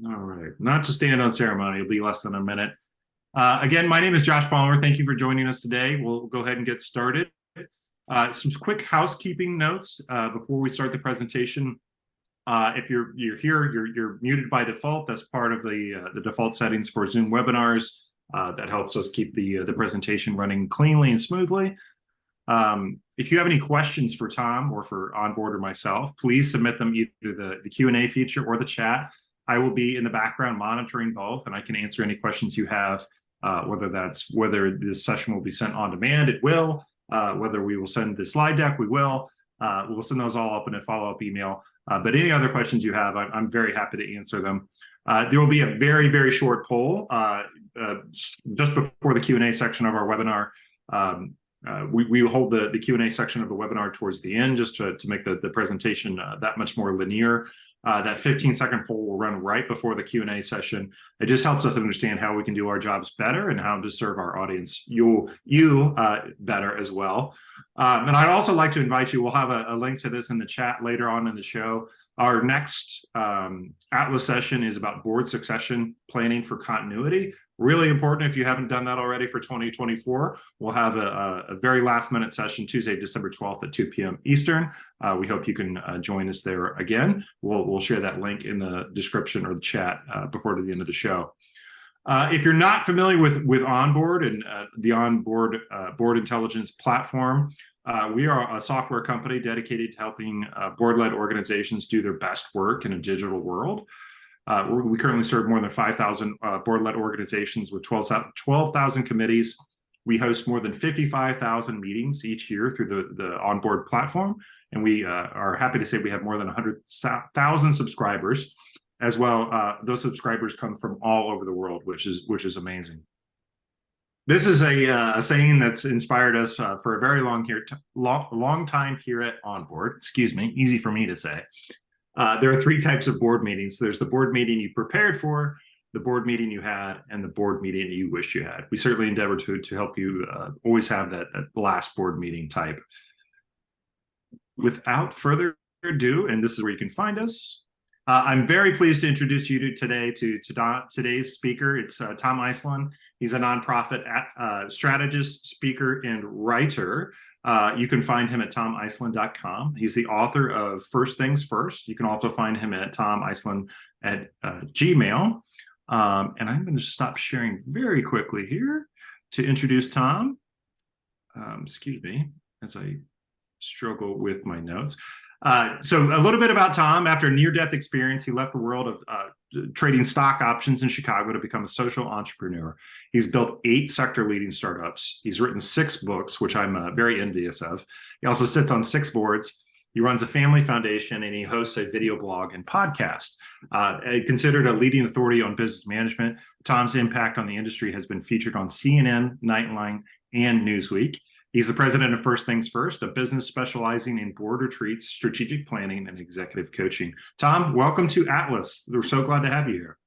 All right. Not to stand on ceremony, it'll be less than a minute. Again, my name is Josh Palmer. Thank you for joining us today. We'll go ahead and get started. Some quick housekeeping notes before we start the presentation. If you're here, you're muted by default. That's part of the default settings for Zoom webinars. That helps us keep the presentation running cleanly and smoothly. If you have any questions for Tom or for Onboard or myself, please submit them either the Q&A feature or the chat. I will be in the background monitoring both, and I can answer any questions you have, whether this session will be sent on demand, it will. Whether we will send the slide deck, we will. We'll send those all up in a follow-up email. But any other questions you have, I'm very happy to answer them. There will be a very, very short poll just before the Q&A section of our webinar. We will hold the Q&A section of the webinar towards the end just to make the presentation that much more linear. That 15-second poll will run right before the Q&A session. It just helps us understand how we can do our jobs better and how to serve our audience, you better as well. And I'd also like to invite you, we'll have a link to this in the chat later on in the show. Our next Atlas session is about board succession planning for continuity. Really important if you haven't done that already for 2024. We'll have a very last minute session Tuesday, December 12th at 2 p.m. Eastern. We hope you can join us there again. We'll share that link in the description or the chat before the end of the show. If you're not familiar with Onboard and the Onboard board intelligence platform, we are a software company dedicated to helping board-led organizations do their best work in a digital world. We currently serve more than 5,000 board-led organizations with 12,000 committees. We host more than 55,000 meetings each year through the Onboard platform, and we are happy to say we have more than 100,000 subscribers as well. Those subscribers come from all over the world, which is amazing. This is a saying that's inspired us for a very long time here at Onboard. Excuse me, easy for me to say. There are three types of board meetings. There's the board meeting you prepared for, the board meeting you had, and the board meeting you wish you had. We certainly endeavor to help you always have that last board meeting type. Without further ado, and this is where you can find us, I'm very pleased to introduce you to today's speaker. It's Tom Eisland. He's a nonprofit strategist, speaker, and writer. You can find him at tomeisland.com. He's the author of First Things First. You can also find him at tomeisland at Gmail. And I'm going to stop sharing very quickly here to introduce Tom. Excuse me, as I struggle with my notes. So a little bit about Tom. After a near-death experience, he left the world of trading stock options in Chicago to become a social entrepreneur. He's built 8 sector-leading startups. He's written 6 books, which I'm very envious of. He also sits on 6 boards. He runs a family foundation, and he hosts a video blog and podcast. Considered a leading authority on business management, Tom's impact on the industry has been featured on CNN, Nightline, and Newsweek. He's the president of First Things First, a business specializing in board retreats, strategic planning, and executive coaching. Tom, welcome to Atlas. We're so glad to have you here.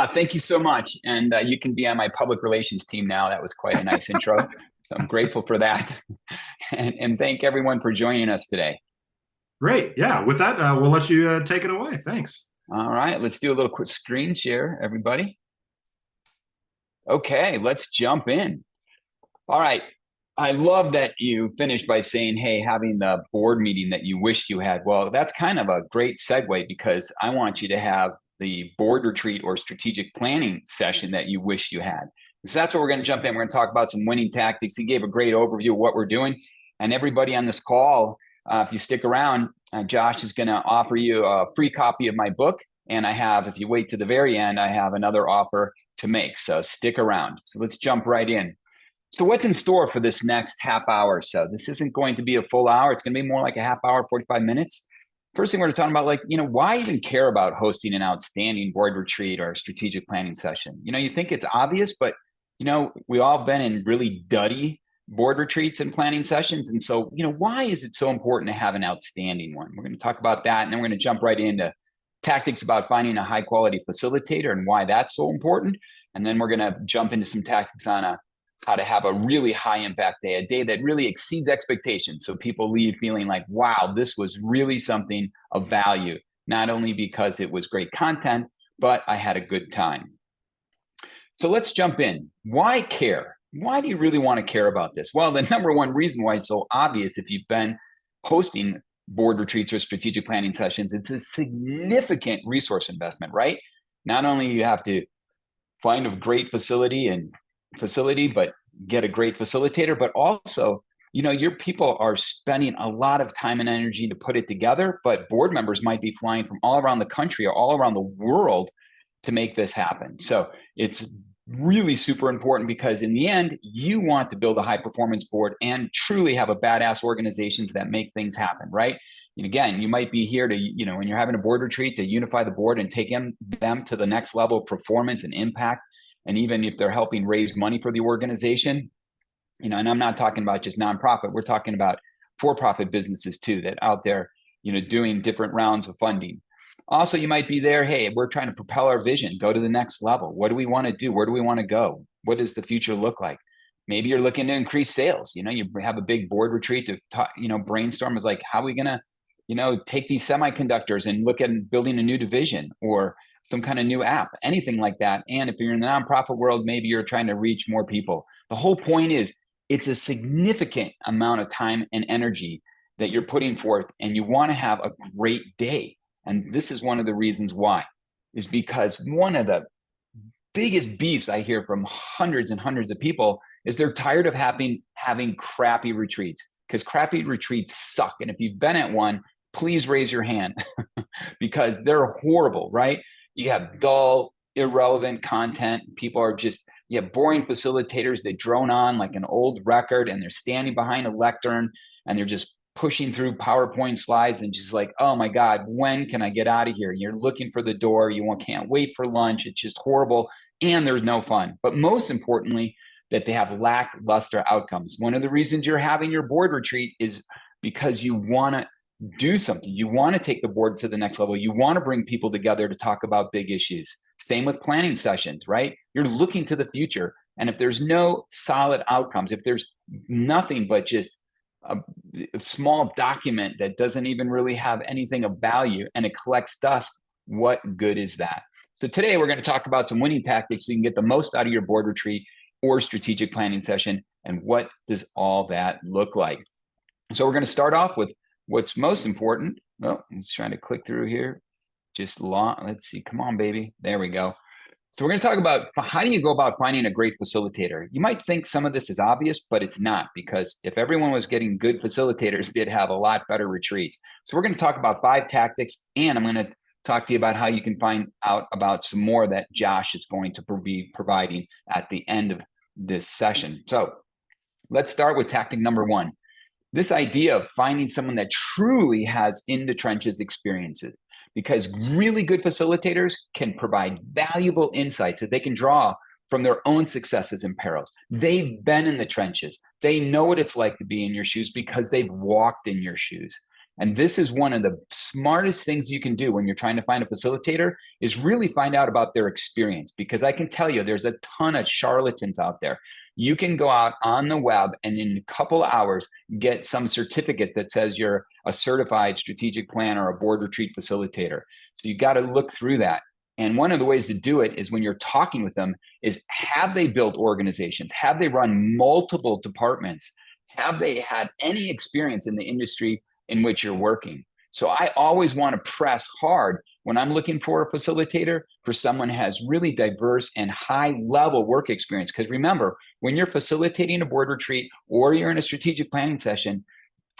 Thank you so much. And you can be on my public relations team now. That was quite a nice intro. So I'm grateful for that. And thank everyone for joining us today. Great. Yeah, with that, we'll let you take it away. Thanks. All right, let's do a little quick screen share, everybody. Okay, let's jump in. All right. I love that you finished by saying, hey, having the board meeting that you wish you had. Well, that's kind of a great segue because I want you to have the board retreat or strategic planning session that you wish you had. So that's what we're going to jump in. We're going to talk about some winning tactics. He gave a great overview of what we're doing. And everybody on this call, if you stick around, Josh is going to offer you a free copy of my book. And if you wait to the very end, I have another offer to make. So stick around. So let's jump right in. So what's in store for this next half hour or so? This isn't going to be a full hour. It's going to be more like a half hour, 45 minutes. First thing we're talking about, why even care about hosting an outstanding board retreat or a strategic planning session? You think it's obvious, but, we all been in really duddy board retreats and planning sessions. And so, why is it so important to have an outstanding one? We're going to talk about that. And then we're going to jump right into tactics about finding a high quality facilitator and why that's so important. And then we're going to jump into some tactics on how to have a really high impact day, a day that really exceeds expectations. So people leave feeling like, wow, this was really something of value, not only because it was great content, but I had a good time. So let's jump in. Why care? Why do you really want to care about this? Well, the number one reason why it's so obvious, if you've been hosting board retreats or strategic planning sessions, it's a significant resource investment, right? Not only you have to find a great facility, but get a great facilitator, but also, your people are spending a lot of time and energy to put it together, but board members might be flying from all around the country or all around the world to make this happen. So it's really super important, because in the end, you want to build a high performance board and truly have a badass organizations that make things happen, right? And again, you might be here to, when you're having a board retreat, to unify the board and take them to the next level of performance and impact. And even if they're helping raise money for the organization, and I'm not talking about just nonprofit, we're talking about for-profit businesses too, that out there, doing different rounds of funding. Also, you might be there, hey, we're trying to propel our vision, go to the next level. What do we want to do? Where do we want to go? What does the future look like? Maybe you're looking to increase sales. You have a big board retreat to talk, brainstorm is like, how are we going to, take these semiconductors and look at building a new division or some kind of new app, anything like that. And if you're in the nonprofit world, maybe you're trying to reach more people. The whole point is it's a significant amount of time and energy that you're putting forth, and you want to have a great day. And this is one of the reasons why, is because one of the biggest beefs I hear from hundreds and hundreds of people is they're tired of having crappy retreats, because crappy retreats suck. And if you've been at one, please raise your hand because they're horrible, right? You have dull, irrelevant content. People are just, boring facilitators that drone on like an old record, and they're standing behind a lectern and they're just pushing through PowerPoint slides and just like, oh my God, when can I get out of here? And you're looking for the door. Can't wait for lunch. It's just horrible. And there's no fun. But most importantly, that they have lackluster outcomes. One of the reasons you're having your board retreat is because you want to do something. You want to take the board to the next level. You want to bring people together to talk about big issues. Same with planning sessions, right? You're looking to the future. And if there's no solid outcomes, if there's nothing but just a small document that doesn't even really have anything of value and it collects dust, what good is that? So today we're going to talk about some winning tactics so you can get the most out of your board retreat or strategic planning session. And what does all that look like? So we're going to start off with what's most important. Oh, it's trying to click through here. Let's see. Come on, baby. There we go. So we're going to talk about how do you go about finding a great facilitator. You might think some of this is obvious, but it's not, because if everyone was getting good facilitators, they'd have a lot better retreats. So we're going to talk about 5 tactics, and I'm going to talk to you about how you can find out about some more that Josh is going to be providing at the end of this session. So let's start with tactic number 1. This idea of finding someone that truly has in the trenches experiences, because really good facilitators can provide valuable insights that they can draw from their own successes and perils. They've been in the trenches. They know what it's like to be in your shoes because they've walked in your shoes. And this is one of the smartest things you can do when you're trying to find a facilitator, is really find out about their experience, because I can tell you there's a ton of charlatans out there. You can go out on the web and in a couple of hours get some certificate that says you're a certified strategic planner or a board retreat facilitator. So you got to look through that. And one of the ways to do it is when you're talking with them is, have they built organizations? Have they run multiple departments? Have they had any experience in the industry in which you're working? So I always want to press hard when I'm looking for a facilitator for someone who has really diverse and high level work experience. Because remember, when you're facilitating a board retreat or you're in a strategic planning session,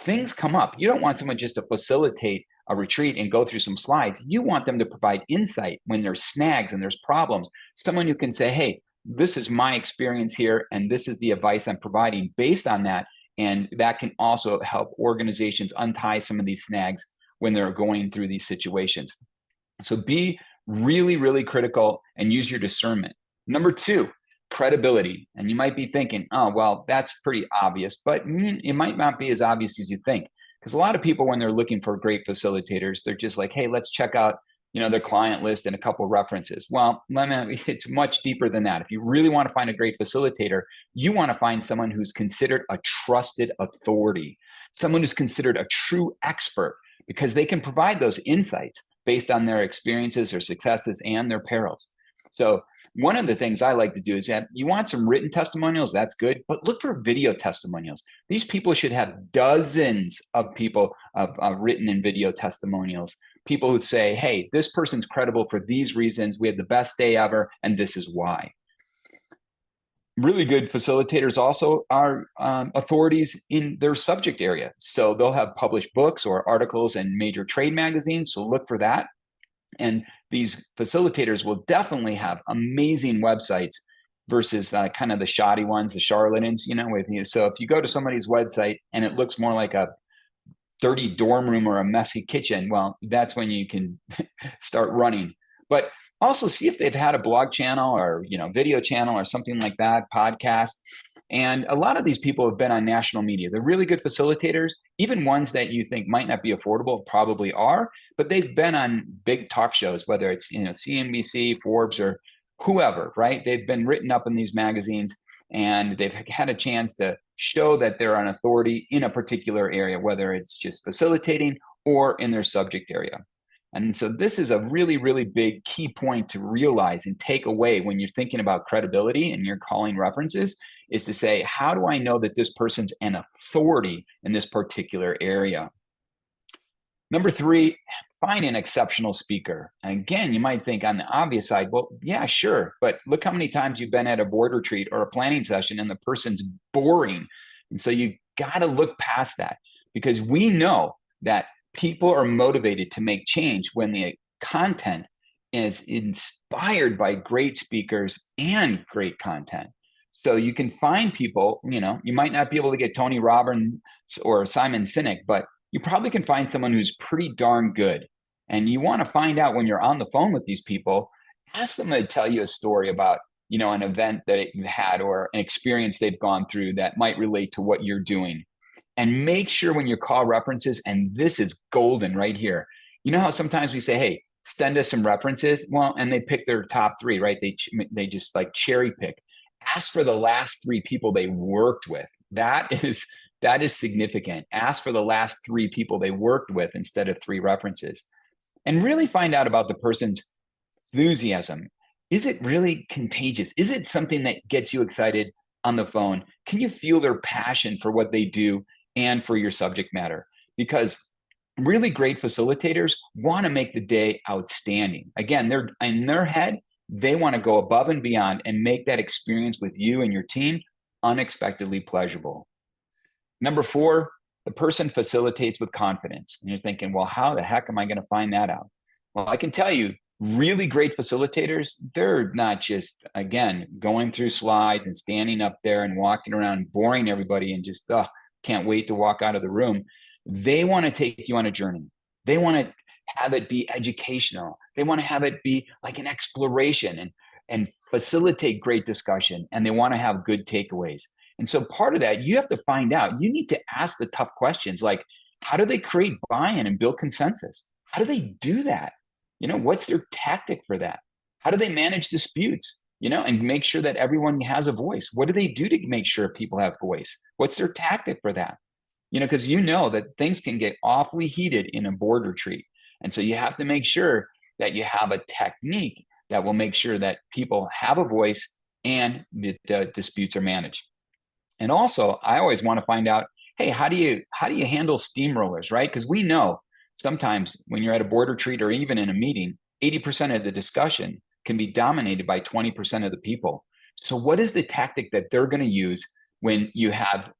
things come up. You don't want someone just to facilitate a retreat and go through some slides. You want them to provide insight when there's snags and there's problems. Someone who can say, hey, this is my experience here, and this is the advice I'm providing based on that. And that can also help organizations untie some of these snags when they're going through these situations. So be really, really critical and use your discernment. Number 2, credibility. And you might be thinking, oh, well, that's pretty obvious, but it might not be as obvious as you think. Because a lot of people, when they're looking for great facilitators, they're just like, hey, let's check out, their client list and a couple of references. Well, it's much deeper than that. If you really want to find a great facilitator, you want to find someone who's considered a trusted authority, someone who's considered a true expert, because they can provide those insights. based on their experiences, their successes, and their perils. So one of the things I like to do is that you want some written testimonials, that's good, but look for video testimonials. These people should have dozens of people of written and video testimonials. People who say, hey, this person's credible for these reasons. We had the best day ever, and this is why. Really good facilitators also are authorities in their subject area. So they'll have published books or articles in major trade magazines. So look for that. And these facilitators will definitely have amazing websites versus kind of the shoddy ones, the charlatans, with you. So if you go to somebody's website and it looks more like a dirty dorm room or a messy kitchen, well, that's when you can start running. But also see if they've had a blog channel or, video channel or something like that, podcast. And a lot of these people have been on national media. They're really good facilitators, even ones that you think might not be affordable, probably are, but they've been on big talk shows, whether it's, CNBC, Forbes, or whoever, right? They've been written up in these magazines and they've had a chance to show that they're an authority in a particular area, whether it's just facilitating or in their subject area. And so this is a really, really big key point to realize and take away when you're thinking about credibility and you're calling references, is to say, how do I know that this person's an authority in this particular area? Number 3, find an exceptional speaker. And again, you might think on the obvious side, well, yeah, sure. But look how many times you've been at a board retreat or a planning session and the person's boring. And so you got to look past that, because we know that people are motivated to make change when the content is inspired by great speakers and great content. So you can find people, you might not be able to get Tony Robbins or Simon Sinek, but you probably can find someone who's pretty darn good. And you want to find out when you're on the phone with these people, ask them to tell you a story about, an event that you had or an experience they've gone through that might relate to what you're doing. And make sure when you call references, and this is golden right here. You know how sometimes we say, hey, send us some references? Well, and they pick their top 3, right? They just like cherry pick. Ask for the last 3 people they worked with. That is significant. Ask for the last 3 people they worked with instead of 3 references. And really find out about the person's enthusiasm. Is it really contagious? Is it something that gets you excited on the phone? Can you feel their passion for what they do and for your subject matter? Because really great facilitators want to make the day outstanding. Again, they're in their head, they want to go above and beyond and make that experience with you and your team unexpectedly pleasurable. Number 4, the person facilitates with confidence. And you're thinking, well, how the heck am I going to find that out? Well, I can tell you, really great facilitators, they're not just, again, going through slides and standing up there and walking around boring everybody and just can't wait to walk out of the room. They want to take you on a journey. They want to have it be educational. They want to have it be like an exploration and facilitate great discussion. And they want to have good takeaways. And so part of that, you have to find out. You need to ask the tough questions like, how do they create buy-in and build consensus? How do they do that? What's their tactic for that? How do they manage disputes, and make sure that everyone has a voice? What do they do to make sure people have voice? What's their tactic for that? Because that things can get awfully heated in a board retreat. And so you have to make sure that you have a technique that will make sure that people have a voice and the disputes are managed. And also, I always want to find out, hey, how do you handle steamrollers, right? Because we know sometimes when you're at a board retreat or even in a meeting, 80% of the discussion can be dominated by 20% of the people. So what is the tactic that they're going to use when you have,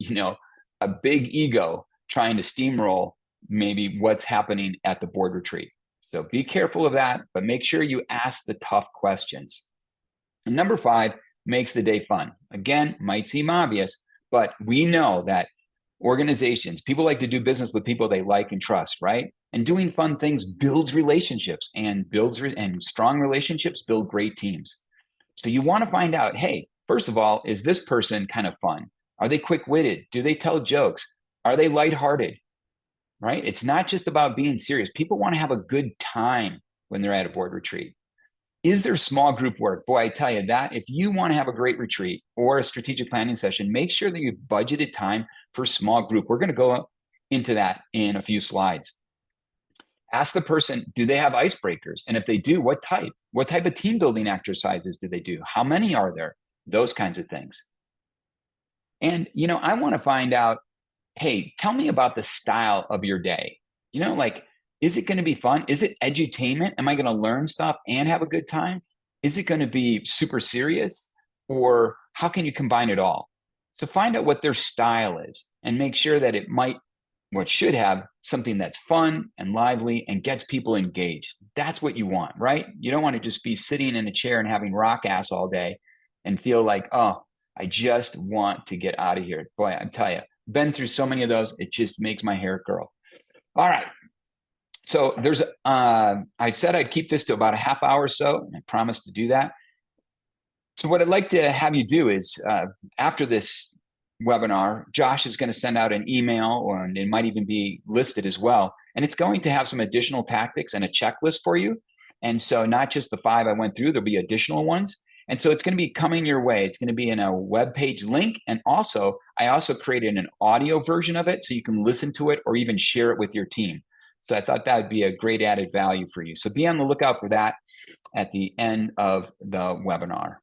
a big ego trying to steamroll maybe what's happening at the board retreat? So be careful of that, but make sure you ask the tough questions. And number 5, makes the day fun. Again, might seem obvious, but we know that organizations, people like to do business with people they like and trust, right? And doing fun things builds relationships, and strong relationships build great teams. So you want to find out, hey, first of all, is this person kind of fun? Are they quick-witted? Do they tell jokes? Are they lighthearted? Right? It's not just about being serious. People want to have a good time when they're at a board retreat. Is there small group work? Boy, I tell you that if you want to have a great retreat or a strategic planning session, make sure that you've budgeted time for small group. We're going to go into that in a few slides. Ask the person, do they have icebreakers? And if they do, what type? What type of team building exercises do they do? How many are there? Those kinds of things. And, I want to find out, hey, tell me about the style of your day. Like, is it going to be fun? Is it edutainment? Am I going to learn stuff and have a good time? Is it going to be super serious? Or how can you combine it all? So find out what their style is and make sure that what should have something that's fun and lively and gets people engaged. That's what you want, right? You don't want to just be sitting in a chair and having rock ass all day and feel like, oh, I just want to get out of here. Boy, I tell you, been through so many of those, it just makes my hair curl. All right. So I said I'd keep this to about a half hour or so, and I promised to do that. So what I'd like to have you do is, after this webinar, Josh is going to send out an email, and it might even be listed as well. And it's going to have some additional tactics and a checklist for you. And so not just the 5 I went through, there'll be additional ones. And so it's going to be coming your way. It's going to be in a web page link. And also, I also created an audio version of it so you can listen to it or even share it with your team. So I thought that would be a great added value for you. So be on the lookout for that at the end of the webinar.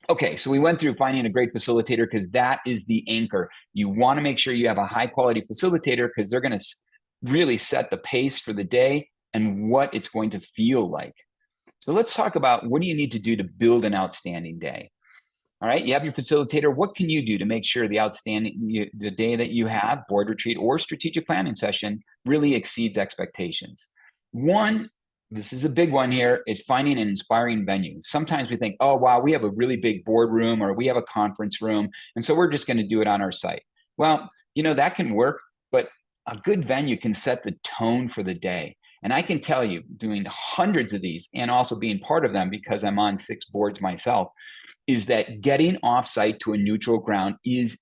Okay, so we went through finding a great facilitator because that is the anchor. You want to make sure you have a high quality facilitator because they're going to really set the pace for the day and what it's going to feel like. So let's talk about what do you need to do to build an outstanding day. All right, you have your facilitator. What can you do to make sure the day that you have, board retreat or strategic planning session, really exceeds expectations? One, this is a big one here, is finding an inspiring venue. Sometimes we think, oh, wow, we have a really big boardroom or we have a conference room, and so we're just going to do it on our site. Well, that can work, but a good venue can set the tone for the day. And I can tell you, doing hundreds of these and also being part of them because I'm on 6 boards myself, is that getting offsite to a neutral ground is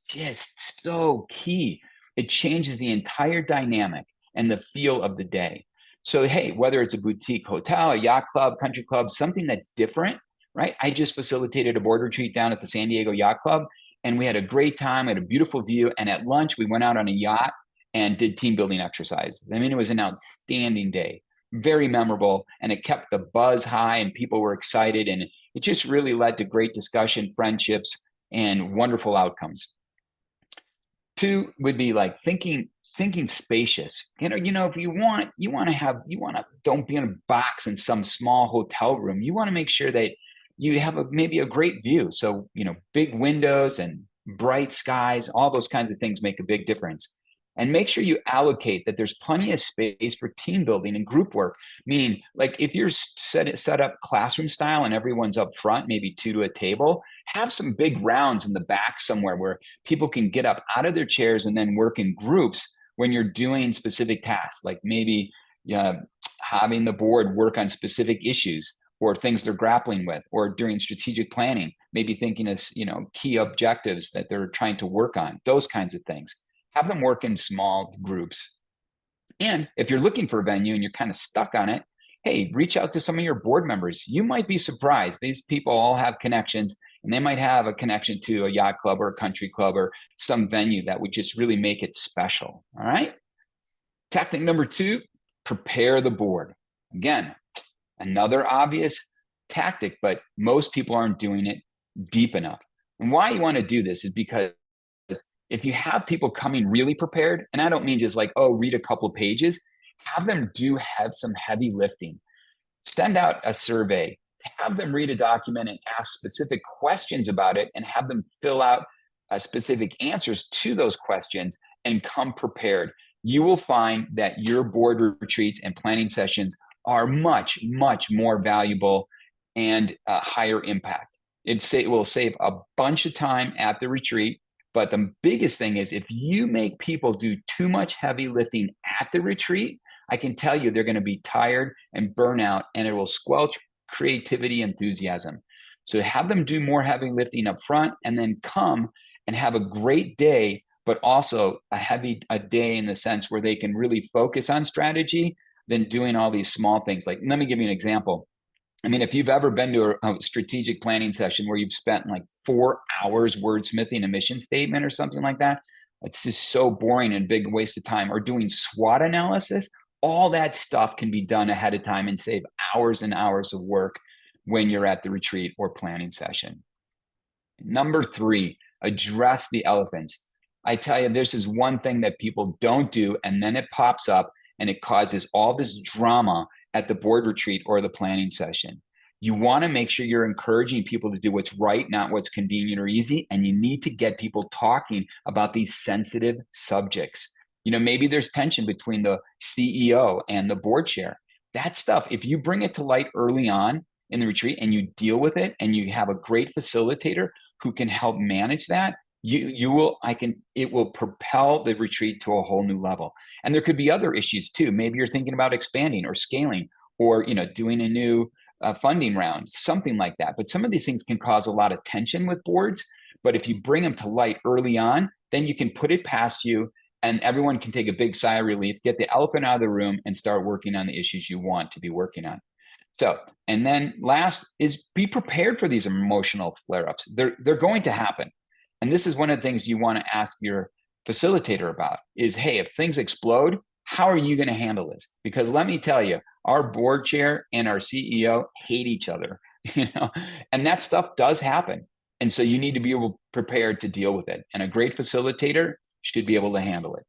just so key. It changes the entire dynamic and the feel of the day. So, hey, whether it's a boutique hotel, a yacht club, country club, something that's different, right? I just facilitated a board retreat down at the San Diego Yacht Club, and we had a great time. We had a beautiful view. And at lunch, we went out on a yacht and did team building exercises. I mean, it was an outstanding day, very memorable, and it kept the buzz high and people were excited. And it just really led to great discussion, friendships, and wonderful outcomes. 2 would be like thinking spacious. If you want to don't be in a box in some small hotel room. You want to make sure that you have maybe a great view. So, big windows and bright skies, all those kinds of things make a big difference. And make sure you allocate that there's plenty of space for team building and group work. Meaning, like if you're set up classroom style and everyone's up front, maybe 2 to a table, have some big rounds in the back somewhere where people can get up out of their chairs and then work in groups when you're doing specific tasks, like maybe having the board work on specific issues or things they're grappling with, or during strategic planning, maybe thinking of key objectives that they're trying to work on, those kinds of things. Have them work in small groups. And if you're looking for a venue and you're kind of stuck on it, hey, reach out to some of your board members. You might be surprised. These people all have connections, and they might have a connection to a yacht club or a country club or some venue that would just really make it special. All right. Tactic number 2, prepare the board. Again, another obvious tactic, but most people aren't doing it deep enough. And why you want to do this is because if you have people coming really prepared, and I don't mean just like, oh, read a couple of pages, have them have some heavy lifting. Send out a survey, have them read a document and ask specific questions about it, and have them fill out specific answers to those questions and come prepared. You will find that your board retreats and planning sessions are much, much more valuable and higher impact. It will save a bunch of time at the retreat. But the biggest thing is if you make people do too much heavy lifting at the retreat, I can tell you they're going to be tired and burn out, and it will squelch creativity, enthusiasm. So have them do more heavy lifting up front and then come and have a great day, but also a day in the sense where they can really focus on strategy than doing all these small things. Like, let me give you an example. I mean, if you've ever been to a strategic planning session where you've spent like 4 hours wordsmithing a mission statement or something like that, it's just so boring and big waste of time. Or doing SWOT analysis, All that stuff can be done ahead of time and save hours and hours of work when you're at the retreat or planning session. Number 3, address the elephants. I tell you, this is one thing that people don't do, and then it pops up and it causes all this drama at the board retreat or the planning session. You want to make sure you're encouraging people to do what's right, not what's convenient or easy. And you need to get people talking about these sensitive subjects. Maybe there's tension between the CEO and the board chair. That stuff, if you bring it to light early on in the retreat and you deal with it and you have a great facilitator who can help manage that, it will propel the retreat to a whole new level. And there could be other issues too. Maybe you're thinking about expanding or scaling or, doing a new funding round, something like that. But some of these things can cause a lot of tension with boards. But if you bring them to light early on, then you can put it past you and everyone can take a big sigh of relief, get the elephant out of the room and start working on the issues you want to be working on. So, and then last is be prepared for these emotional flare-ups. They're going to happen. And this is one of the things you want to ask your facilitator about is, hey, if things explode, how are you going to handle this? Because let me tell you, our board chair and our CEO hate each other, and that stuff does happen. And so you need to be prepared to deal with it. And a great facilitator should be able to handle it.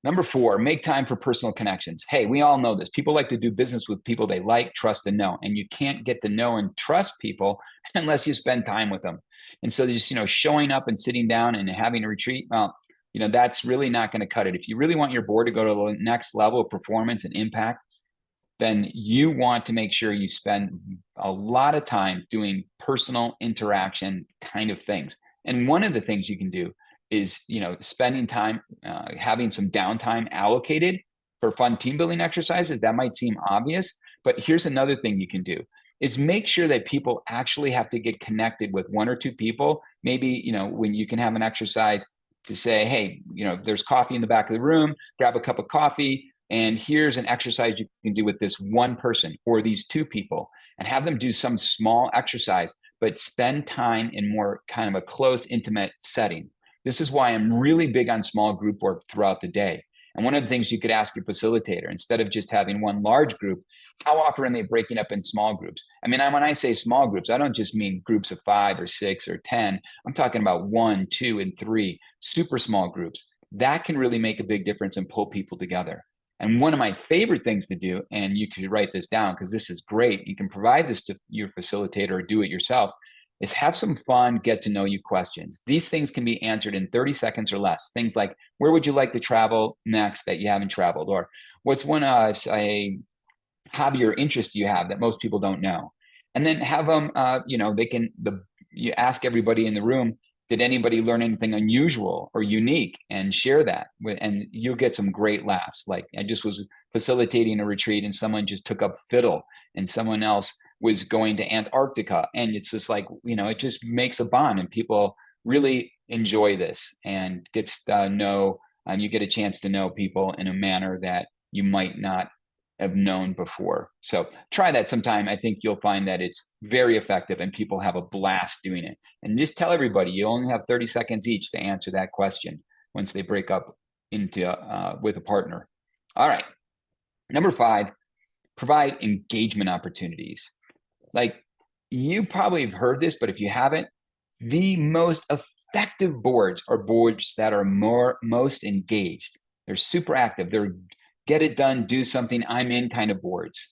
Number 4, make time for personal connections. Hey, we all know this. People like to do business with people they like, trust, and know. And you can't get to know and trust people unless you spend time with them. And so just, showing up and sitting down and having a retreat, well, that's really not going to cut it. If you really want your board to go to the next level of performance and impact, then you want to make sure you spend a lot of time doing personal interaction kind of things. And one of the things you can do is, spending time, having some downtime allocated for fun team building exercises. That might seem obvious, but here's another thing you can do is make sure that people actually have to get connected with 1 or 2 people. Maybe, when you can have an exercise to say, hey, there's coffee in the back of the room, grab a cup of coffee, and here's an exercise you can do with this one person or these 2 people, and have them do some small exercise, but spend time in more kind of a close, intimate setting. This is why I'm really big on small group work throughout the day. And one of the things you could ask your facilitator, instead of just having one large group, how often are they breaking up in small groups? I mean, when I say small groups, I don't just mean groups of 5 or 6 or 10. I'm talking about 1, 2, and 3, super small groups. That can really make a big difference and pull people together. And one of my favorite things to do, and you could write this down because this is great, you can provide this to your facilitator or do it yourself, is have some fun, get to know you questions. These things can be answered in 30 seconds or less. Things like, where would you like to travel next that you haven't traveled? Or what's one a hobby or interest you have that most people don't know? And then have them, you ask everybody in the room, did anybody learn anything unusual or unique, and share that and you'll get some great laughs. Like I just was facilitating a retreat and someone just took up fiddle and someone else was going to Antarctica. And it's just like, it just makes a bond and people really enjoy this and gets to know, and you get a chance to know people in a manner that you might not have known before. So try that sometime. I think you'll find that it's very effective and people have a blast doing it. And just tell everybody you only have 30 seconds each to answer that question once they break up into with a partner. All right. Number 5, provide engagement opportunities. Like you probably have heard this, but if you haven't, the most effective boards are boards that are most engaged. They're super active. They're get it done, do something, I'm in kind of boards.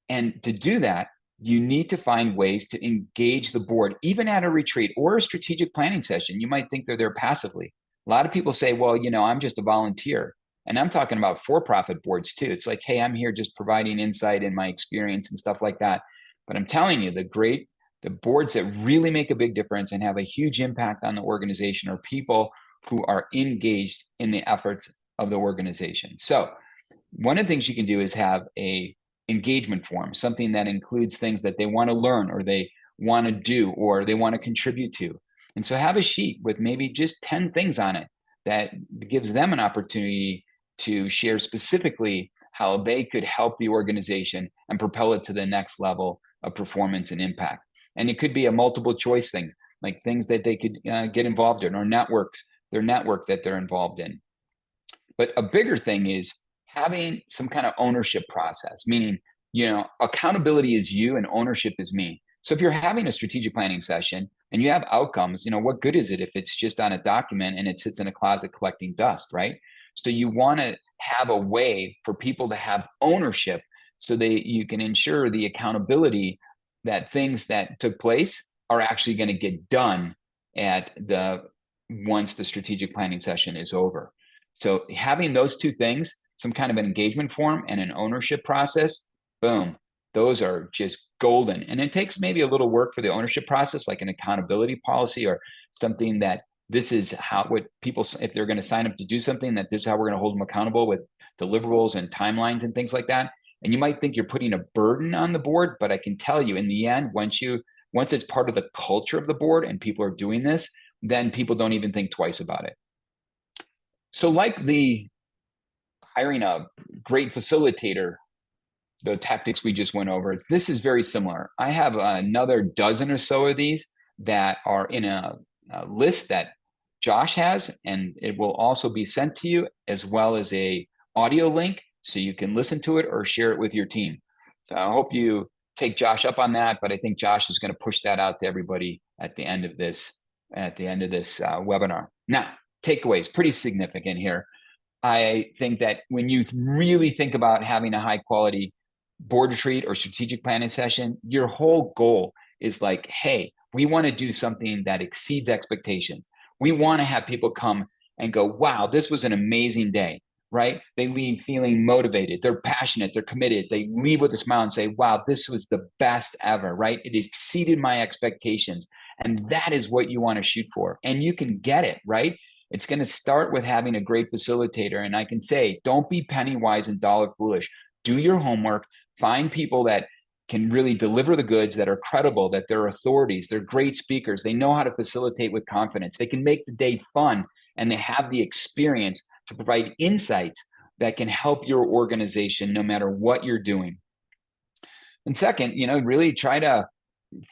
And to do that, you need to find ways to engage the board, even at a retreat or a strategic planning session. You might think they're there passively. A lot of people say, well, I'm just a volunteer. And I'm talking about for-profit boards too. It's like, hey, I'm here just providing insight in my experience and stuff like that. But I'm telling you, the boards that really make a big difference and have a huge impact on the organization are people who are engaged in the efforts of the organization. So one of the things you can do is have a engagement form, something that includes things that they want to learn or they want to do or they want to contribute to. And so have a sheet with maybe just 10 things on it that gives them an opportunity to share specifically how they could help the organization and propel it to the next level of performance and impact. And it could be a multiple choice things, like things that they could get involved in or their network that they're involved in. But a bigger thing is having some kind of ownership process, meaning, accountability is you and ownership is me. So if you're having a strategic planning session and you have outcomes, what good is it if it's just on a document and it sits in a closet collecting dust, right? So you want to have a way for people to have ownership so you can ensure the accountability that things that took place are actually going to get done once the strategic planning session is over. So having those two things, some kind of an engagement form and an ownership process, boom, those are just golden. And it takes maybe a little work for the ownership process, like an accountability policy or something that this is what people, if they're going to sign up to do something, that this is how we're going to hold them accountable with deliverables and timelines and things like that. And you might think you're putting a burden on the board, but I can tell you in the end, once it's part of the culture of the board and people are doing this, then people don't even think twice about it. So like the hiring a great facilitator, the tactics we just went over, this is very similar. I have another dozen or so of these that are in a list that Josh has, and it will also be sent to you as well as a audio link so you can listen to it or share it with your team. So I hope you take Josh up on that, but I think Josh is going to push that out to everybody at the end of this webinar. Now, takeaways, pretty significant here. I think that when you really think about having a high quality board retreat or strategic planning session, your whole goal is like, hey, we want to do something that exceeds expectations. We want to have people come and go, wow, this was an amazing day, right? They leave feeling motivated. They're passionate. They're committed. They leave with a smile and say, wow, this was the best ever, right? It exceeded my expectations. And that is what you want to shoot for. And you can get it, right? It's going to start with having a great facilitator. And I can say, don't be penny wise and dollar foolish. Do your homework. Find people that can really deliver the goods, that are credible, that they're authorities, they're great speakers, they know how to facilitate with confidence, they can make the day fun, and they have the experience to provide insights that can help your organization no matter what you're doing. And second, really try to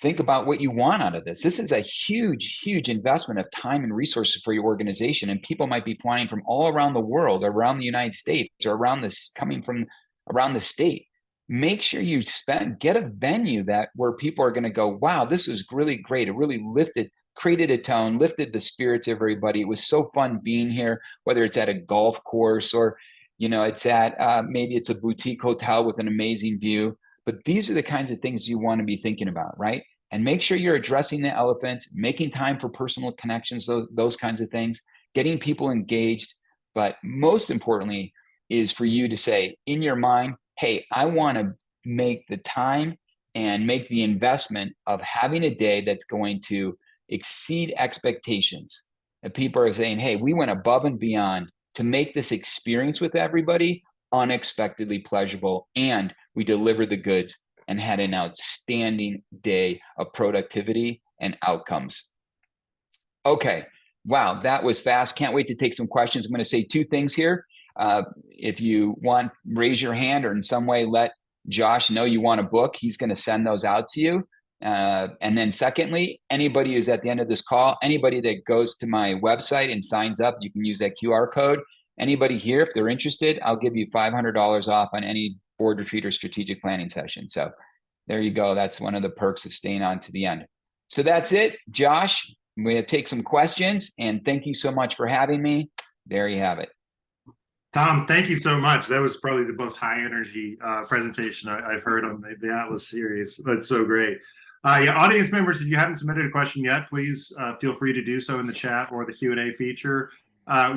think about what you want out of this. This is a huge, huge investment of time and resources for your organization. And people might be flying from all around the world, or around the United States, or coming from around the state. Make sure you get a venue where people are going to go, wow, this was really great. It really created a tone, lifted the spirits of everybody. It was so fun being here, whether it's at a golf course or, it's at, maybe it's a boutique hotel with an amazing view. But these are the kinds of things you want to be thinking about, right? And make sure you're addressing the elephants, making time for personal connections, those kinds of things, getting people engaged. But most importantly is for you to say in your mind, hey, I want to make the time and make the investment of having a day that's going to exceed expectations. And people are saying, hey, we went above and beyond to make this experience with everybody unexpectedly pleasurable, and we delivered the goods and had an outstanding day of productivity and outcomes. Okay, wow, that was fast. Can't wait to take some questions. I'm going to say two things here. If you want, raise your hand or in some way let Josh know you want a book. He's going to send those out to you. And then secondly, anybody who's at the end of this call, anybody that goes to my website and signs up, you can use that QR code. Anybody here, if they're interested, I'll give you $500 off on any board retreat or strategic planning session. So there you go. That's one of the perks of staying on to the end. So that's it, Josh. I'm going to take some questions, and thank you so much for having me. There you have it. Tom, thank you so much. That was probably the most high energy presentation I've heard on the Atlas series. That's so great. Yeah, audience members, if you haven't submitted a question yet, please feel free to do so in the chat or the Q&A feature.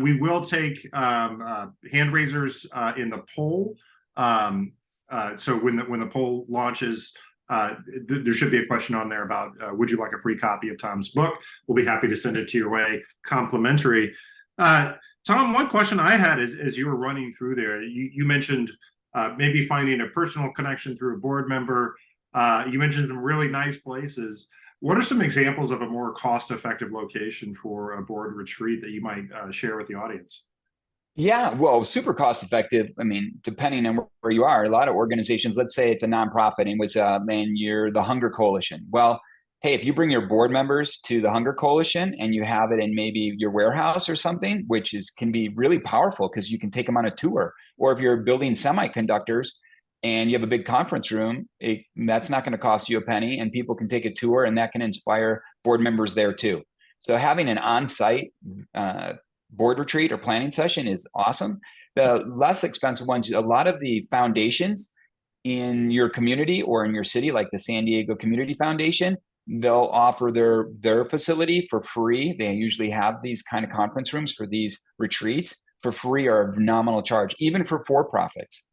We will take hand raisers in the poll. So when the poll launches, there should be a question on there about would you like a free copy of Tom's book? We'll be happy to send it to your way, complimentary. Tom, one question I had is, as you were running through there, you mentioned maybe finding a personal connection through a board member. You mentioned some really nice places. What are some examples of a more cost-effective location for a board retreat that you might share with the audience? Yeah, well, super cost-effective. I mean, depending on where you are, a lot of organizations, let's say it's a nonprofit and and you're the Hunger Coalition. Well, hey, if you bring your board members to the Hunger Coalition and you have it in maybe your warehouse or something, which is can be really powerful because you can take them on a tour. Or if you're building semiconductors and you have a big conference room, that's not going to cost you a penny, and people can take a tour, and that can inspire board members there too. So having an on-site board retreat or planning session is awesome. The less expensive ones, a lot of the foundations in your community or in your city, like the San Diego Community Foundation, they'll offer their facility for free. They usually have these kind of conference rooms for these retreats for free or a nominal charge, even for for-profits.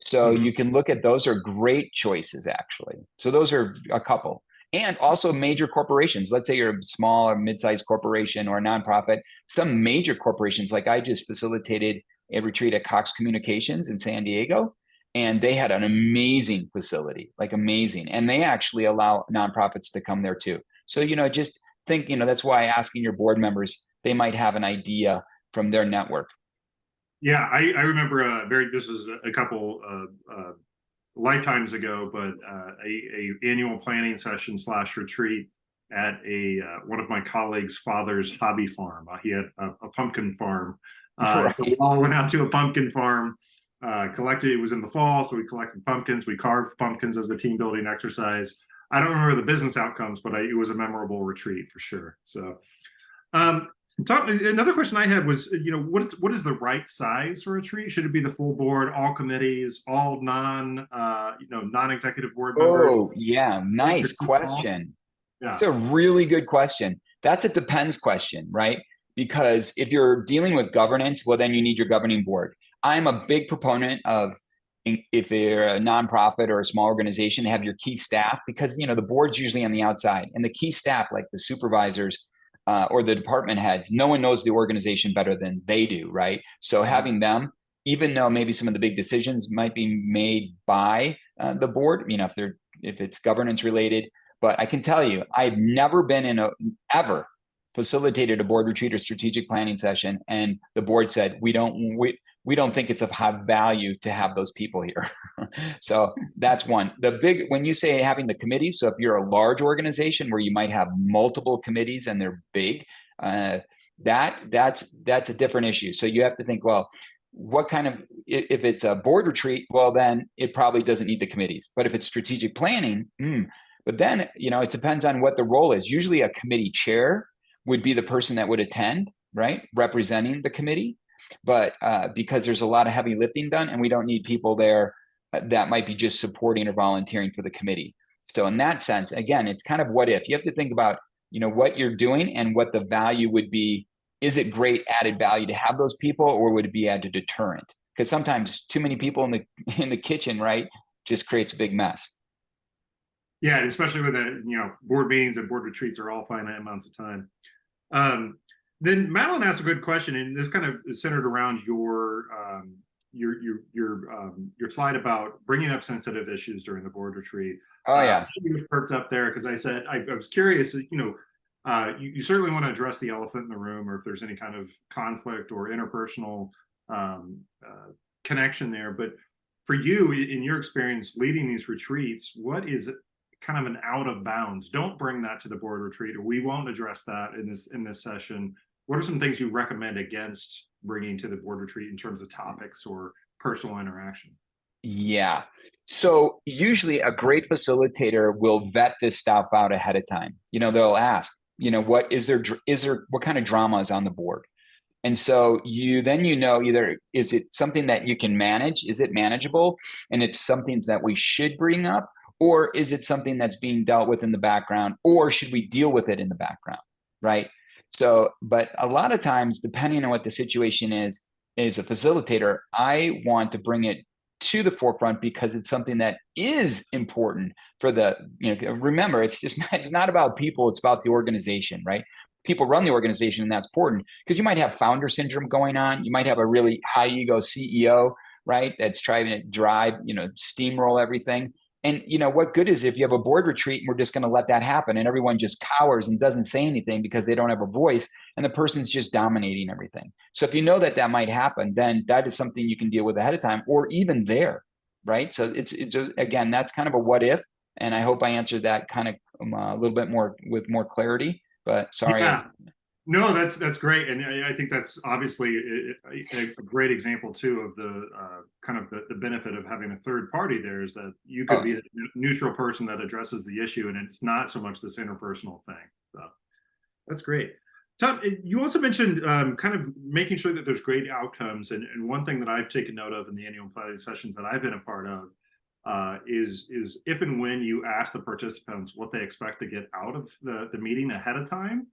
So you can look at those are great choices, actually. So those are a couple. And also major corporations. Let's say you're a small or mid-sized corporation or a nonprofit. Some major corporations, like I just facilitated a retreat at Cox Communications in San Diego, and they had an amazing facility, like amazing. And they actually allow nonprofits to come there too. So, just think, that's why asking your board members, they might have an idea from their network. Yeah, I remember this was a couple lifetimes ago, but a annual planning session / retreat at one of my colleagues' father's hobby farm. He had a pumpkin farm. Right. So we all went out to a pumpkin farm, collected, it was in the fall, so we collected pumpkins, we carved pumpkins as a team building exercise. I don't remember the business outcomes, but it was a memorable retreat for sure. So another question I had was, what is the right size for a retreat? Should it be the full board, all committees, all non-executive board members? Oh, yeah. Nice question. Yeah. It's a really good question. That's a depends question, right? Because if you're dealing with governance, well, then you need your governing board. I'm a big proponent of, if you're a nonprofit or a small organization, to have your key staff, because the board's usually on the outside, and the key staff, like the supervisors or the department heads, no one knows the organization better than they do, right? So having them, even though maybe some of the big decisions might be made by the board, if it's governance related, but I can tell you, I've never been ever facilitated a board retreat or strategic planning session, and the board said we don't think it's of high value to have those people here. So that's one. When you say having the committees, so if you're a large organization where you might have multiple committees and they're big, that's a different issue. So you have to think, well, what kind of, if it's a board retreat, well, then it probably doesn't need the committees. But if it's strategic planning, but then, it depends on what the role is. Usually a committee chair would be the person that would attend, right? Representing the committee. But because there's a lot of heavy lifting done, and we don't need people there that might be just supporting or volunteering for the committee. So in that sense, again, it's kind of what if. You have to think about, what you're doing and what the value would be. Is it great added value to have those people, or would it be added deterrent? Because sometimes too many people in the kitchen, right, just creates a big mess. Yeah, and especially with the board meetings and board retreats are all finite amounts of time. Then Madeline asked a good question, and this kind of is centered around your slide about bringing up sensitive issues during the board retreat. Oh yeah, just perked up there because I said I was curious. You certainly want to address the elephant in the room, or if there's any kind of conflict or interpersonal connection there. But for you, in your experience leading these retreats, what is kind of an out of bounds? Don't bring that to the board retreat, or we won't address that in this session. What are some things you recommend against bringing to the board retreat in terms of topics or personal interaction? Yeah. So usually a great facilitator will vet this stuff out ahead of time. They'll ask, what is there, what kind of drama is on the board? And so either is it something that you can manage? Is it manageable? And it's something that we should bring up, or is it something that's being dealt with in the background, or should we deal with it in the background? Right. So, but a lot of times, depending on what the situation is, as a facilitator, I want to bring it to the forefront because it's something that is important for remember, it's not about people, it's about the organization, right? People run the organization, and that's important because you might have founder syndrome going on. You might have a really high ego CEO, right? That's trying to drive, steamroll everything. And what good is if you have a board retreat and we're just going to let that happen and everyone just cowers and doesn't say anything because they don't have a voice and the person's just dominating everything. So if you know that might happen, then that is something you can deal with ahead of time, or even there, right? So it's again, that's kind of a what if, and I hope I answered that kind of a little bit more with more clarity. But sorry. Yeah. No, that's great, and I think that's obviously a great example too of the kind of the benefit of having a third party there is that you could be the neutral person that addresses the issue, and it's not so much this interpersonal thing. So that's great. Tom, you also mentioned kind of making sure that there's great outcomes, and one thing that I've taken note of in the annual planning sessions that I've been a part of is if and when you ask the participants what they expect to get out of the meeting ahead of time,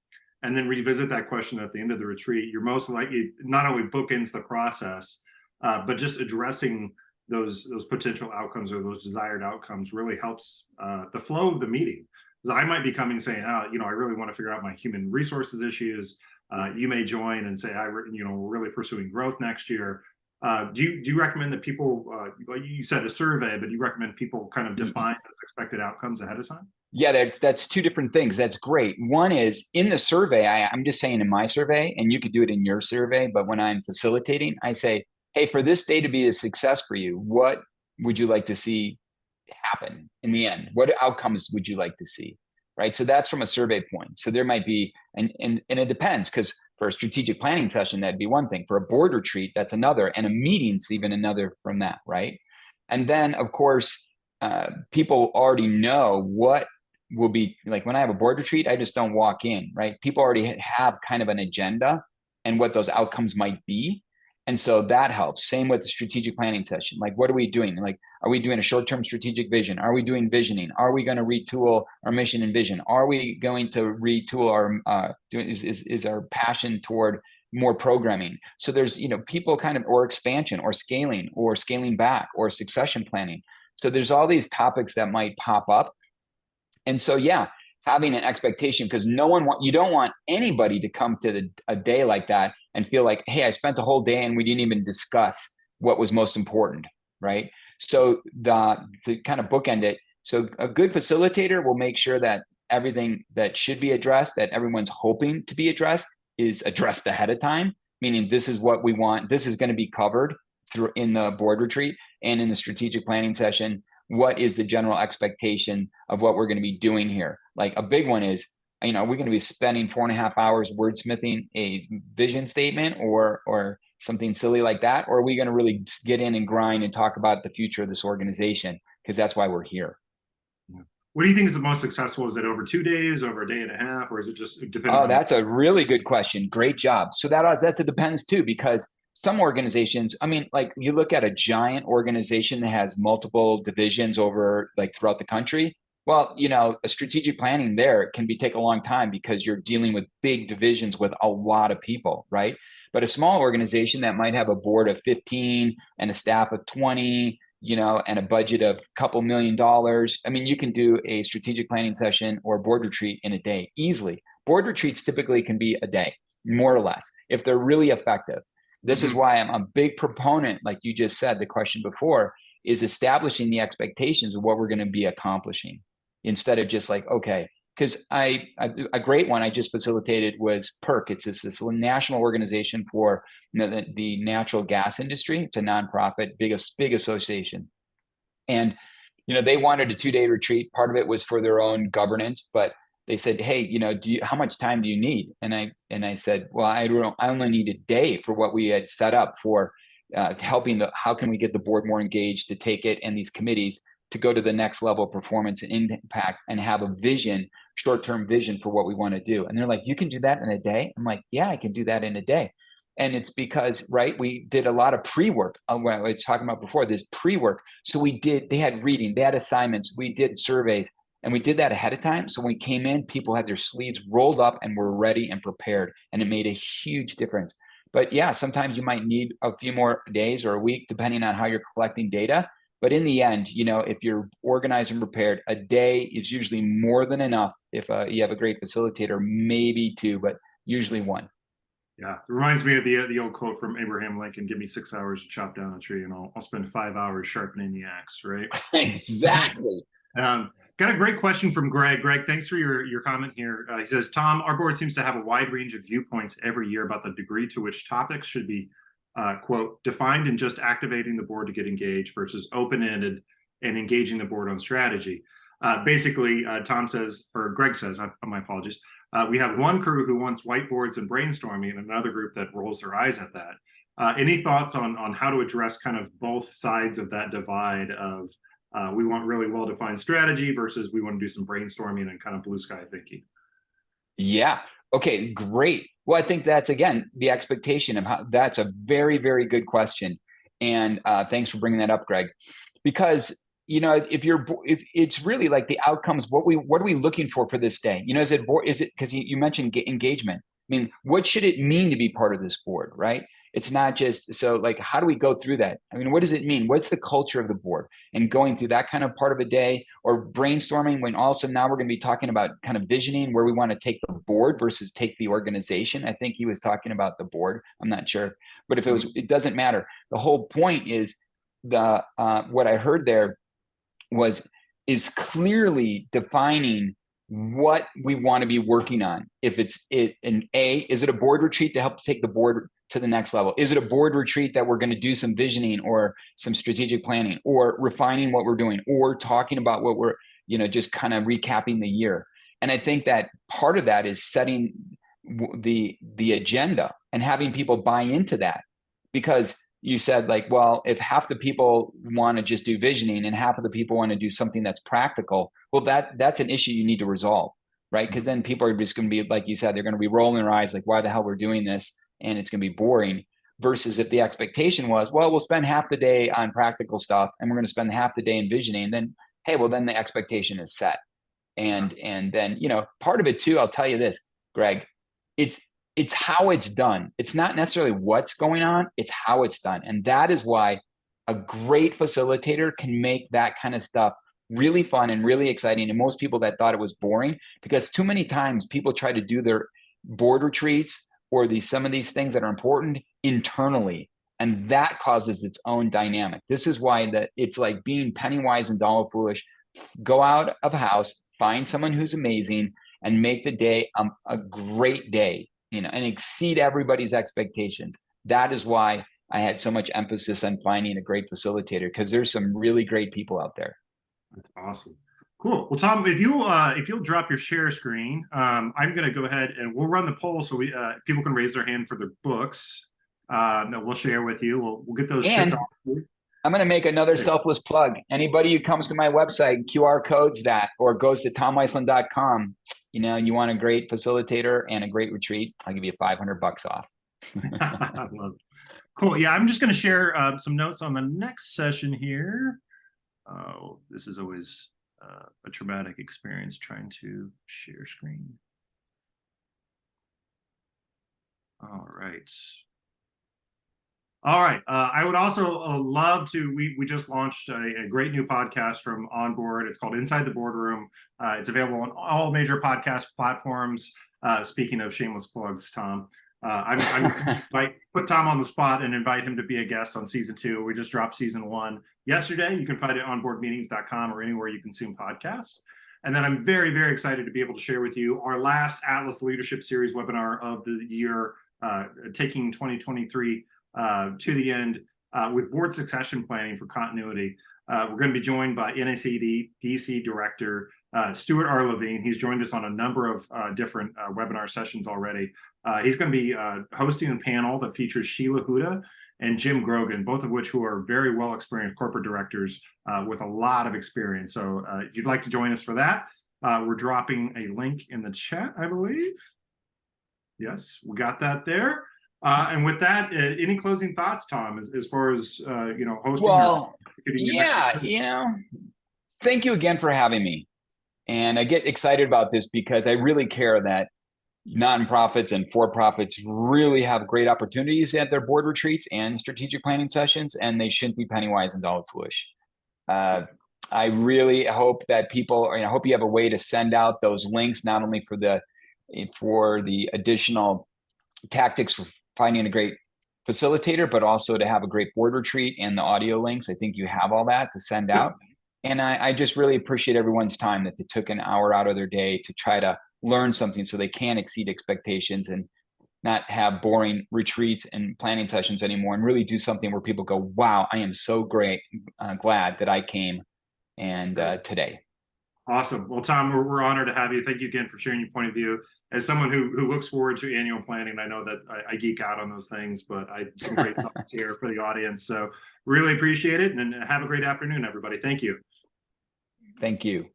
and then revisit that question at the end of the retreat, you're most likely not only bookends the process, but just addressing those potential outcomes or those desired outcomes really helps the flow of the meeting. Because I might be coming saying, oh, I really want to figure out my human resources issues. You may join and say, we're really pursuing growth next year. Do you recommend that people, like you said, a survey, but do you recommend people kind of define those expected outcomes ahead of time? Yeah, that's two different things. That's great. One is in the survey, I'm just saying in my survey, and you could do it in your survey, but when I'm facilitating, I say, hey, for this day to be a success for you, what would you like to see happen in the end? What outcomes would you like to see? Right. So that's from a survey point. So there might be, and it depends, because for a strategic planning session, that'd be one thing. For a board retreat, that's another, and a meeting's even another from that. Right. And then, of course, people already know what will be like. When I have a board retreat, I just don't walk in, right? People already have kind of an agenda and what those outcomes might be. And so that helps. Same with the strategic planning session. Like, what are we doing? Like, are we doing a short-term strategic vision? Are we doing visioning? Are we going to retool our mission and vision? Are we going to retool our, is our passion toward more programming? So there's, people kind of, or expansion or scaling back or succession planning. So there's all these topics that might pop up. And so, yeah, having an expectation, because you don't want anybody to come to a day like that and feel like, hey, I spent the whole day and we didn't even discuss what was most important, right? So to kind of bookend it, so a good facilitator will make sure that everything that should be addressed, that everyone's hoping to be addressed, is addressed ahead of time, meaning this is what we want. This is going to be covered in the board retreat and in the strategic planning session. What is the general expectation of what we're going to be doing here? Like, a big one is, we're going to be spending 4.5 hours wordsmithing a vision statement or something silly like that? Or are we going to really get in and grind and talk about the future of this organization? Because that's why we're here. What do you think is the most successful? Is it over 2 days, over a day and a half, or is it just depending? Oh, that's a really good question. Great job. So that's it depends too, because some organizations, like, you look at a giant organization that has multiple divisions over, like, throughout the country. Well, a strategic planning there can take a long time because you're dealing with big divisions with a lot of people, right? But a small organization that might have a board of 15 and a staff of 20, and a budget of a couple $1 million. You can do a strategic planning session or a board retreat in a day easily. Board retreats typically can be a day, more or less, if they're really effective. This is why I'm a big proponent, like you just said, the question before, is establishing the expectations of what we're going to be accomplishing, instead of just like, okay, because a great one I just facilitated was PERC. It's this national organization for the natural gas industry. It's a nonprofit, big association. And, they wanted a 2-day retreat. Part of it was for their own governance, but they said, hey, how much time do you need? And I said, well, I only need a day for what we had set up for helping how can we get the board more engaged to take it, and these committees to go to the next level of performance and impact, and have a vision, short-term vision for what we want to do. And they're like, you can do that in a day? I'm like, yeah, I can do that in a day. And it's because, right, we did a lot of pre-work. What I was talking about before, this pre-work. So they had reading, they had assignments, we did surveys, and we did that ahead of time. So when we came in, people had their sleeves rolled up and were ready and prepared. And it made a huge difference. But yeah, sometimes you might need a few more days or a week, depending on how you're collecting data. But in the end, if you're organized and prepared, a day is usually more than enough. If you have a great facilitator, maybe 2, but usually 1. Yeah, it reminds me of the old quote from Abraham Lincoln: "Give me 6 hours to chop down a tree, and I'll spend 5 hours sharpening the axe." Right? Exactly. Got a great question from Greg. Greg, thanks for your comment here. He says, Tom, our board seems to have a wide range of viewpoints every year about the degree to which topics should be, quote, defined and just activating the board to get engaged versus open-ended and engaging the board on strategy. Basically, Tom says, or Greg says, my apologies. We have one crew who wants whiteboards and brainstorming, and another group that rolls their eyes at that. Any thoughts on how to address kind of both sides of that divide of we want really well-defined strategy versus we want to do some brainstorming and kind of blue sky thinking? Yeah. Okay, great. Well, I think that's, again, the expectation of how. That's a very, very good question. And thanks for bringing that up, Greg, because if it's really like the outcomes, what are we looking for this day? Is it because you mentioned engagement? I mean, what should it mean to be part of this board, right? It's not just so like, how do we go through that? I mean, what does it mean? What's the culture of the board? And going through that kind of part of a day, or brainstorming, when also now we're going to be talking about kind of visioning where we want to take the board versus take the organization. I think he was talking about the board. I'm not sure, but if it doesn't matter. The whole point is what I heard there is clearly defining what we want to be working on. If is it a board retreat to help take the board to the next level? Is it a board retreat that we're going to do some visioning or some strategic planning or refining what we're doing or talking about what we're, just kind of recapping the year? And I think that part of that is setting the agenda and having people buy into that, because you said, like, well, if half the people want to just do visioning and half of the people want to do something that's practical, well, that's an issue you need to resolve, right? Because then people are just going to be, like you said, they're going to be rolling their eyes like, why the hell we're doing this? And it's going to be boring. Versus if the expectation was, well, we'll spend half the day on practical stuff and we're going to spend half the day in visioning, then, hey, well, then the expectation is set. And then, part of it too, I'll tell you this, Greg, it's how it's done. It's not necessarily what's going on, it's how it's done. And that is why a great facilitator can make that kind of stuff really fun and really exciting. And most people that thought it was boring, because too many times people try to do their board retreats or some of these things that are important internally. And that causes its own dynamic. This is why it's like being penny wise and dollar foolish. Go out of a house, find someone who's amazing, and make the day a great day. And exceed everybody's expectations. That is why I had so much emphasis on finding a great facilitator, because there's some really great people out there. That's awesome. Cool. Well, Tom, if you'll drop your share screen, I'm going to go ahead and we'll run the poll so people can raise their hand for their books. That we'll share with you. We'll get those. And I'm going to make another selfless plug. Anybody who comes to my website, QR codes that, or goes to tomiceland.com, you want a great facilitator and a great retreat, I'll give you $500 off. I love it. Cool. Yeah, I'm just going to share some notes on the next session here. Oh, this is always a traumatic experience trying to share screen. All right. All right. I would also love to, we just launched a great new podcast from Onboard. It's called Inside the Boardroom. It's available on all major podcast platforms. Speaking of shameless plugs, Tom, I might put Tom on the spot and invite him to be a guest on season 2. We just dropped season 1 yesterday. You can find it on onboardmeetings.com or anywhere you consume podcasts. And then I'm very, very excited to be able to share with you our last Atlas Leadership Series webinar of the year, taking 2023 to the end with board succession planning for continuity. We're going to be joined by NACD DC Director Stuart R. Levine. He's joined us on a number of different webinar sessions already. He's going to be hosting a panel that features Sheila Huda and Jim Grogan, both of which who are very well experienced corporate directors with a lot of experience. So if you'd like to join us for that, we're dropping a link in the chat, I believe. Yes, we got that there. And with that, any closing thoughts, Tom, as far as hosting? Well, thank you again for having me. And I get excited about this because I really care that nonprofits and for-profits really have great opportunities at their board retreats and strategic planning sessions, and they shouldn't be penny wise and dollar foolish. I really hope that people, I hope you have a way to send out those links, not only for the additional tactics for finding a great facilitator, but also to have a great board retreat and the audio links. I think you have all that to send out. And I just really appreciate everyone's time that they took an hour out of their day to try to learn something so they can exceed expectations and not have boring retreats and planning sessions anymore, and really do something where people go, wow, I am so glad that I came and today. Awesome. Well, Tom, we're honored to have you. Thank you again for sharing your point of view. As someone who looks forward to annual planning, I know that I geek out on those things, but I some great thoughts here for the audience. So really appreciate it, and have a great afternoon, everybody. Thank you. Thank you.